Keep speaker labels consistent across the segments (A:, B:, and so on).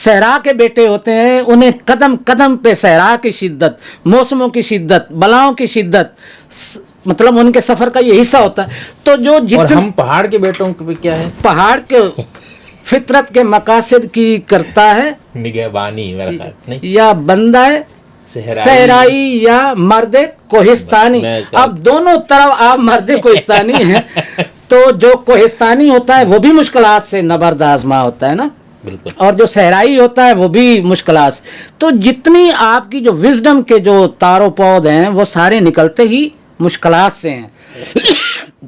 A: صحرا کے بیٹے ہوتے ہیں، انہیں قدم قدم پہ صحرا کی شدت، موسموں کی شدت، بلاؤں کی شدت، مطلب ان کے سفر کا یہ حصہ ہوتا ہے. تو جو
B: اور ہم پہاڑ کے بیٹوں پہ کیا ہے؟
A: پہاڑ کے فطرت کے مقاصد کی کرتا ہے
B: نگہبانی، میرا خیال نہیں،
A: یا بندہ ہے صحرائی یا مرد کوہستانی. اب دونوں طرف آپ مرد کوہستانی ہیں، تو جو کوہستانی ہوتا ہے وہ بھی مشکلات سے نبرد آزما ہوتا ہے نا،
B: بالکل،
A: اور جو صحرائی ہوتا ہے وہ بھی مشکلات. تو جتنی آپ کی جو وزڈم کے جو تار و پود ہیں وہ سارے نکلتے ہی مشکلات سے ہیں.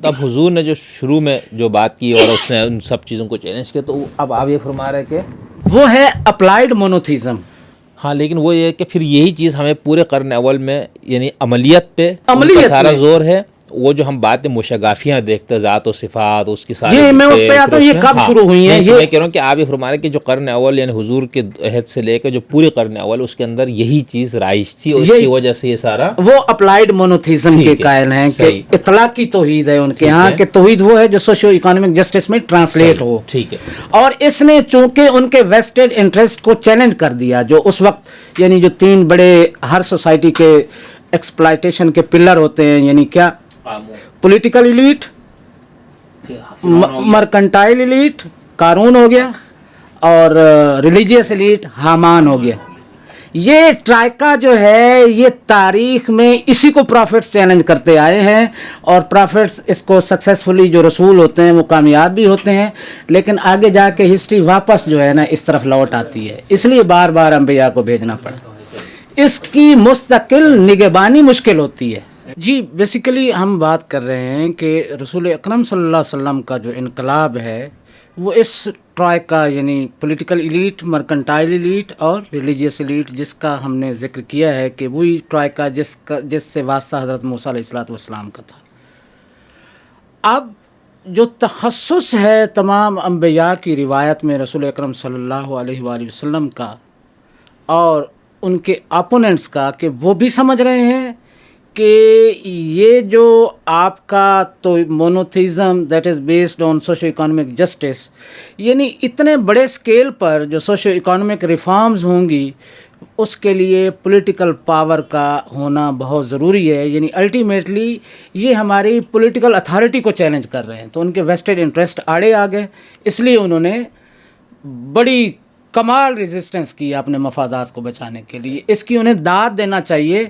B: اب حضور نے جو شروع میں جو بات کی اور اس نے ان سب چیزوں کو چیلنج کیا، تو اب آپ یہ فرما رہے کہ
A: وہ ہے اپلائیڈ مونوتھیزم.
B: ہاں، لیکن وہ یہ ہے کہ پھر یہی چیز ہمیں پورے قرن اول میں یعنی عملیت پہ سارا زور ہے. وہ جو ہم باتیں مشگافیاں دیکھتے ذات و صفات اس کی ساری،
A: یہ میں اس پہ آتا ہوں، یہ کب شروع ہوئی ہیں؟
B: میں کہہ رہا ہوں کہ آپ یہ فرما رہے ہیں کہ جو قرن اول یعنی حضور کے عہد سے لے کے جو پورے قرن اول اس کے اندر یہی چیز رائج تھی، اور اس کی وجہ سے یہ سارا
A: وہ اپلائیڈ مونوتھیزم کے قائل ہیں کہ اطلاقی توحید ہے ان کے ہاں، کہ توحید وہ ہے جو سوشیو اکنامک جسٹس میں ٹرانسلیٹ ہو.
B: ٹھیک ہے.
A: اور اس نے چونکہ ان کے ویسٹڈ انٹرسٹ کو چیلنج کر دیا، جو اس وقت یعنی جو تین بڑے ہر سوسائٹی کے ایکسپلائٹیشن کے پلر ہوتے ہیں، یعنی کیا؟ پولیٹیکل ایلیٹ، مرکنٹائل ایلیٹ قارون ہو گیا، اور ریلیجیس ایلیٹ حامان ہو گیا. یہ ٹرائکا جو ہے یہ تاریخ میں اسی کو پرافٹس چیلنج کرتے آئے ہیں، اور پرافٹس اس کو سکسیسفلی جو رسول ہوتے ہیں وہ کامیاب بھی ہوتے ہیں، لیکن آگے جا کے ہسٹری واپس جو ہے نا اس طرف لوٹ آتی ہے. اس لیے بار بار انبیاء کو بھیجنا پڑا. اس کی مستقل نگہبانی مشکل ہوتی ہے. جی بیسیکلی ہم بات کر رہے ہیں کہ رسول اکرم صلی اللہ علیہ وسلم کا جو انقلاب ہے وہ اس ٹرائکا یعنی پولیٹیکل ایلیٹ، مرکنٹائل ایلیٹ اور ریلیجیس ایلیٹ، جس کا ہم نے ذکر کیا ہے کہ وہی ٹرائکا جس سے واسطہ حضرت موسیٰ علیہ الصلوۃ والسلام کا تھا. اب جو تخصص ہے تمام انبیاء کی روایت میں رسول اکرم صلی اللہ علیہ وآلہ وسلم کا اور ان کے اپوننٹس کا، کہ وہ بھی سمجھ رہے ہیں کہ یہ جو آپ کا تو monotheism that is based on socio economic justice, یعنی اتنے بڑے اسکیل پر جو سوشو اکانومک ریفارمز ہوں گی اس کے لیے پولیٹیکل پاور کا ہونا بہت ضروری ہے. یعنی الٹیمیٹلی یہ ہماری پولیٹیکل اتھارٹی کو چیلنج کر رہے ہیں، تو ان کے ویسٹڈ انٹرسٹ آڑے آ گئے، اس لیے انہوں نے بڑی کمال ریزسٹنس کی اپنے مفادات کو بچانے کے لیے. اس کی انہیں داد دینا چاہیے.